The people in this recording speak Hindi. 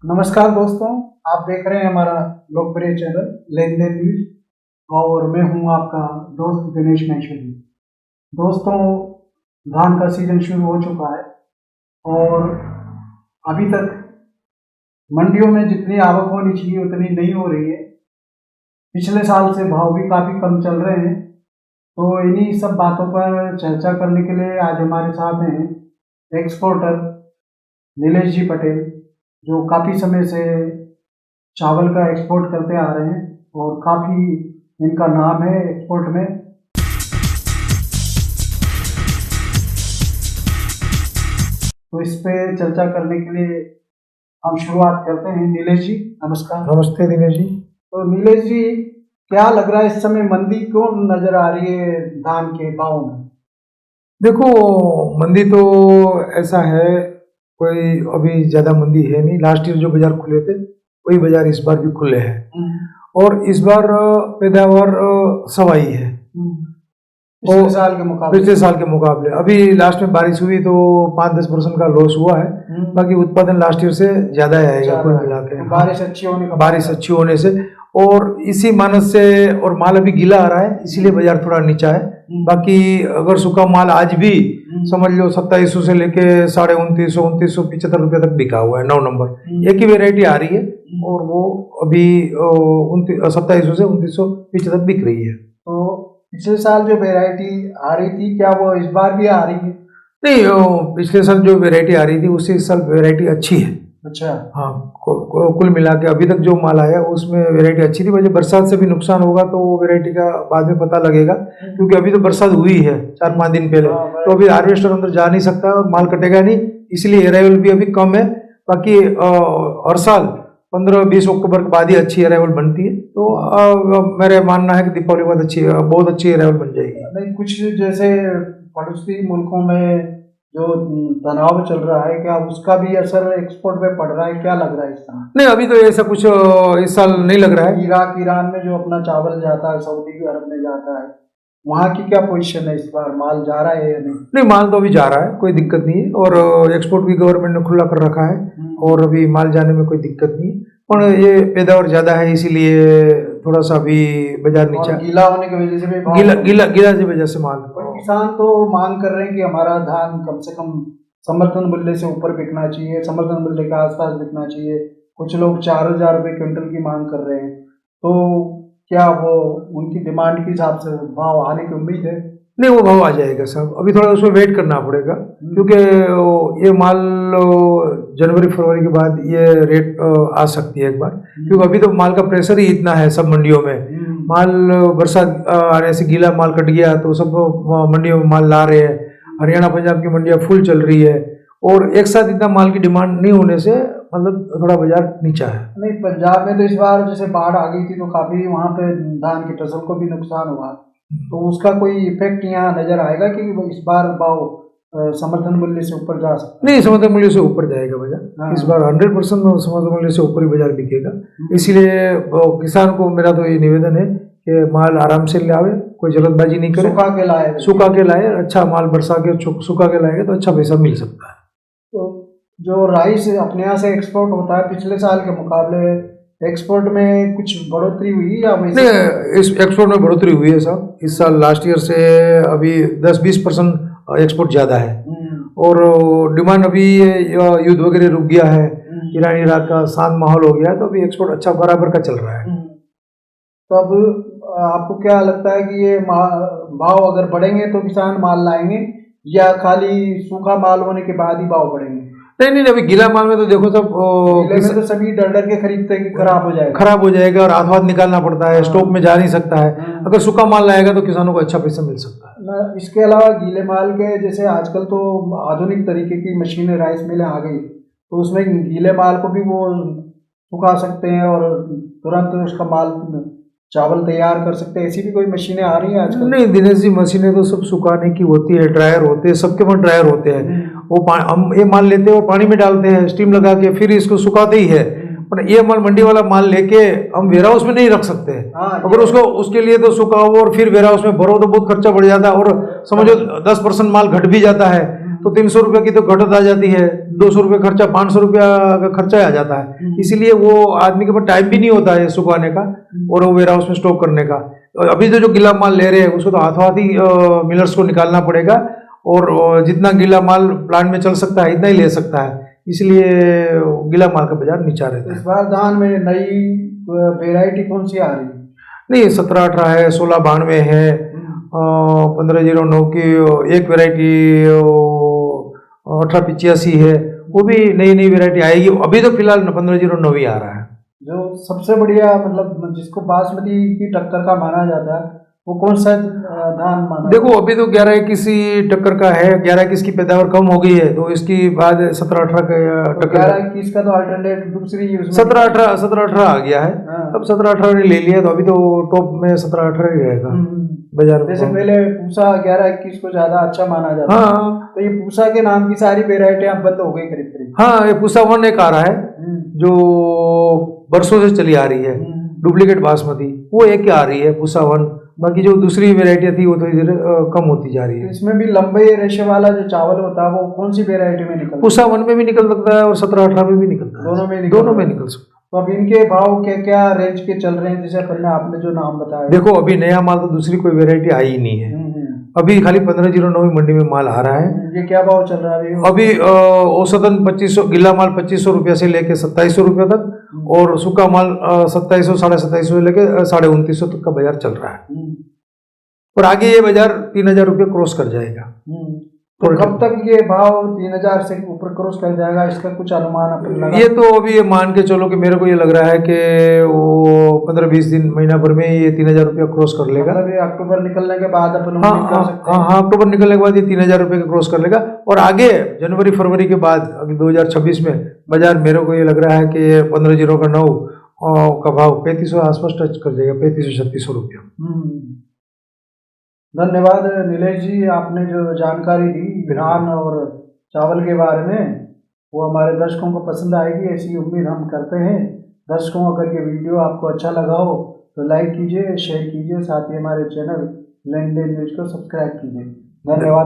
नमस्कार दोस्तों, आप देख रहे हैं हमारा लोकप्रिय चैनल लेन देन न्यूज और मैं हूं आपका दोस्त दिनेश महेश्वरी। दोस्तों, धान का सीजन शुरू हो चुका है और अभी तक मंडियों में जितनी आवक होनी चाहिए उतनी नहीं हो रही है। पिछले साल से भाव भी काफ़ी कम चल रहे हैं। तो इन्हीं सब बातों पर चर्चा करने के लिए आज हमारे साथ हैं एक्सपोर्टर नीलेश जी पटेल, जो काफ़ी समय से चावल का एक्सपोर्ट करते आ रहे हैं और काफ़ी इनका नाम है एक्सपोर्ट में। तो इस पे चर्चा करने के लिए हम शुरुआत करते हैं। नीलेश जी नमस्कार। नमस्ते दिनेश जी। तो नीलेश जी, क्या लग रहा है इस समय मंदी क्यों नजर आ रही है धान के भाव में? देखो, मंदी तो ऐसा है, कोई अभी ज़्यादा मंदी है नहीं। लास्ट ईयर जो बाजार खुले थे वही बाजार इस बार भी खुले हैं और इस बार पैदावार सवाई है पिछले साल के मुकाबले। अभी लास्ट में बारिश हुई तो 5-10% का लॉस हुआ है। बाकी उत्पादन लास्ट ईयर से ज़्यादा आएगा कुल मिला के। बारिश अच्छी होने से और इसी मानस से, और माल अभी गीला आ रहा है इसीलिए बाजार थोड़ा नीचा है। बाकी अगर सूखा माल आज भी समझ लो 2700 से लेके 2950-2975 रुपये तक बिका हुआ है। 9 नंबर एक ही वेराइटी आ रही है और वो अभी 2700 से 2975 बिक रही है। तो पिछले साल जो वेराइटी आ रही थी, क्या वो इस बार भी आ रही है? नहीं, पिछले साल जो वेराइटी आ रही थी उससे इस साल वेराइटी अच्छी है। अच्छा। हाँ, कुल मिला के अभी तक जो माल आया उसमें वेराइटी अच्छी थी। वजह बरसात से भी नुकसान होगा तो वो वेराइटी का बाद में पता लगेगा, क्योंकि अभी तो बरसात हुई है 4-5 दिन पहले। तो अभी हार्वेस्टर अंदर जा नहीं सकता और माल कटेगा नहीं, इसलिए अराइवल भी अभी कम है। बाकी हर साल 15-20 अक्टूबर के बाद ही अच्छी अराइवल बनती है। तो मेरा मानना है कि दीपावली के बाद बहुत अच्छी अराइवल बन जाएगी। नहीं, कुछ जैसे पड़ोसी मुल्कों में जो तनाव चल रहा है, क्या उसका भी असर एक्सपोर्ट पे पड़ रहा है? क्या लग रहा है इस समय? नहीं, अभी तो ऐसा कुछ इस साल नहीं लग रहा है। इराक ईरान में जो अपना चावल जाता है, सऊदी अरब में जाता है, वहाँ की क्या पोजीशन है इस बार? माल जा रहा है या नहीं? नहीं, माल तो अभी जा रहा है, कोई दिक्कत नहीं है। और एक्सपोर्ट भी गवर्नमेंट ने खुला कर रखा है और अभी माल जाने में कोई दिक्कत नहीं है। और ये पैदावार ज्यादा है इसीलिए थोड़ा सा अभी बाजार नीचा, गीला होने की वजह से भी गीला की वजह से माल। किसान तो मांग कर रहे हैं कि हमारा धान कम से कम समर्थन मूल्य से ऊपर बिकना चाहिए, समर्थन मूल्य के आसपास बिकना चाहिए। कुछ लोग 4000 रुपये क्विंटल की मांग कर रहे हैं। तो क्या वो उनकी डिमांड के हिसाब से भाव आने की उम्मीद है? नहीं, वो भाव आ जाएगा साहब। अभी थोड़ा उसमें वेट करना पड़ेगा, क्योंकि ये माल जनवरी फरवरी के बाद ये रेट आ सकती है एक बार, क्योंकि अभी तो माल का प्रेशर ही इतना है सब मंडियों में। माल बरसात आने से गीला माल कट गया तो सब मंडियों में माल ला रहे हैं। हरियाणा पंजाब की मंडियाँ फुल चल रही है और एक साथ इतना माल की डिमांड नहीं होने से मतलब थोड़ा बाजार नीचा है। नहीं, पंजाब में तो इस बार जैसे बाढ़ आ गई थी तो काफी वहाँ पे धान की फसल को भी नुकसान हुआ, तो उसका कोई इफेक्ट यहाँ नजर आएगा कि इस बार भाव समर्थन मूल्य से ऊपर जा सकता है? नहीं, समर्थन मूल्य से ऊपर जाएगा बाजार। इस बार 100% समर्थन मूल्य से ऊपर ही बाजार बिकेगा। इसीलिए किसान को मेरा तो ये निवेदन है कि माल आराम से लावे, कोई जल्दबाजी नहीं करे, सुखा के लाए। अच्छा माल बरसा के सुखा के लाएगा तो अच्छा पैसा मिल सकता है। तो जो राइस अपने यहाँ से एक्सपोर्ट होता है, पिछले साल के मुकाबले एक्सपोर्ट में कुछ बढ़ोतरी हुई या वैसे? नहीं, इस एक्सपोर्ट में बढ़ोतरी हुई है साहब। इस साल लास्ट ईयर से अभी 10-20% एक्सपोर्ट ज़्यादा है और डिमांड अभी युद्ध वगैरह रुक गया है, ईरान इराक का शांत माहौल हो गया है, तो अभी एक्सपोर्ट अच्छा बराबर का चल रहा है। तो अब आपको क्या लगता है कि ये भाव अगर बढ़ेंगे तो किसान माल लाएंगे या खाली सूखा माल होने के बाद ही भाव बढ़ेंगे? नहीं, अभी गीला माल में तो देखो सब गीले में तो सभी डर के खरीदते हैं कि खराब हो जाएगा और हाथ निकालना पड़ता है, स्टॉक में जा नहीं सकता है। अगर सूखा माल लाएगा तो किसानों को अच्छा पैसा मिल सकता है। इसके अलावा गीले माल के जैसे आजकल तो आधुनिक तरीके की मशीनें, राइस मिलें आ गई, तो उसमें गीले माल को भी वो सुखा सकते हैं और तुरंत उसका माल चावल तैयार कर सकते हैं। ऐसी भी कोई मशीनें आ रही हैं आजकल? नहीं दिनेश जी, मशीनें तो सब सुखाने की होती है, ड्रायर होते हैं, सबके पास ड्रायर होते हैं। वो हम ये माल लेते हैं और पानी में डालते हैं स्टीम लगा के, फिर इसको सुखाते ही है। पर ये माल मंडी वाला माल लेके हम वेयर हाउस में नहीं रख सकते। अगर उसको उसके लिए तो सुखाओ और फिर वेयर हाउस में भरो तो बहुत खर्चा बढ़ जाता है और समझो 10% माल घट भी जाता है। तो 300 रुपये की तो घटत आ जाती है, 200 रुपये खर्चा, 500 रुपया का खर्चा आ जाता है। इसीलिए वो आदमी के पास टाइम भी नहीं होता है सुखाने का और वो वेयर हाउस में स्टॉक करने का। और अभी तो जो गीला माल ले रहे हैं उसको तो हाथों हाथ ही मिलर्स को निकालना पड़ेगा और जितना गीला माल प्लांट में चल सकता है इतना ही ले सकता है, इसलिए गीला माल का बाजार नीचा रहता है। इस बार धान में नई वेराइटी कौन सी आ रही है? नहीं, 17-18 है, 16-92 है, 1509 की एक वेराइटी 1885 है, वो भी नई नई वेराइटी आएगी। अभी तो फिलहाल 1509 ही आ रहा है। जो सबसे बढ़िया मतलब जिसको बासमती की टक्कर का माना जाता है वो कौन सा धान माना? देखो अभी तो 11-21 ही टक्कर का है, 11-21 की पैदावार कम हो गई है तो इसकी बाद 17-18 का टक्कर। 11-21 का तो अल्टरनेट दूसरी 17-18 आ गया है। अब 17-18 ने ले लिया तो अभी तो टॉप में 17-18 ही रहेगा बाजार में। जैसे पहले पूसा 11-21 को ज्यादा अच्छा माना जाता है, तो ये पूसा के नाम की सारी वेराइटी अब बंद हो गई करीब करीब। हाँ, ये पूसा 1 एक आ रहा है जो बरसों से चली आ रही है, डुप्लीकेट बासमती, वो एक आ रही है पूसा 1। बाकी जो दूसरी वेराइटी थी वो तो इधर कम होती जा रही है। इसमें भी लंबे रेशे वाला जो चावल होता है वो कौन सी वेराइटी में निकलता है? पूसा 1 में भी निकल सकता है और 17-18 में भी निकलता है, दोनों में निकल सकता है। तो अब इनके भाव क्या क्या रेंज के चल रहे हैं? जैसे पहले आपने जो नाम बताया। देखो अभी नया माल तो दूसरी कोई वेराइटी आई ही नहीं है, अभी खाली 1509 मंडी में माल आ रहा है। ये क्या भाव चल रहा है अभी? औसतन 2500, गीला माल 2500 रुपया से लेके 2700 रुपया तक और सूखा माल 2700, 2750 से लेके 2950 तक का बाजार चल रहा है। और आगे ये बाजार 3000 रुपये क्रॉस कर जाएगा। तो कब तक ये भाव 3000 से ऊपर क्रॉस कर जाएगा, इसका कुछ अनुमान अपन लगा? ये तो अभी ये मान के चलो कि मेरे को ये लग रहा है कि वो 15-20 दिन, महीना भर में ये 3000 रुपया क्रॉस कर लेगा। मतलब ये अक्टूबर निकलने के बाद अपन उम्मीद कर सकते हैं? हाँ, अक्टूबर निकलने के बाद ये 3000 रुपये का क्रॉस कर लेगा और आगे जनवरी फरवरी के बाद अगले 2026 में बाजार मेरे को ये लग रहा है कि 1509 का भाव 3500 आसपास टच कर जाएगा, 3500-3600 रुपया। धन्यवाद नीलेश जी, आपने जो जानकारी दी धान और चावल के बारे में वो हमारे दर्शकों को पसंद आएगी ऐसी उम्मीद हम करते हैं। दर्शकों अगर ये वीडियो आपको अच्छा लगा हो तो लाइक कीजिए, शेयर कीजिए, साथ ही हमारे चैनल लेन देन न्यूज को सब्सक्राइब कीजिए। धन्यवाद।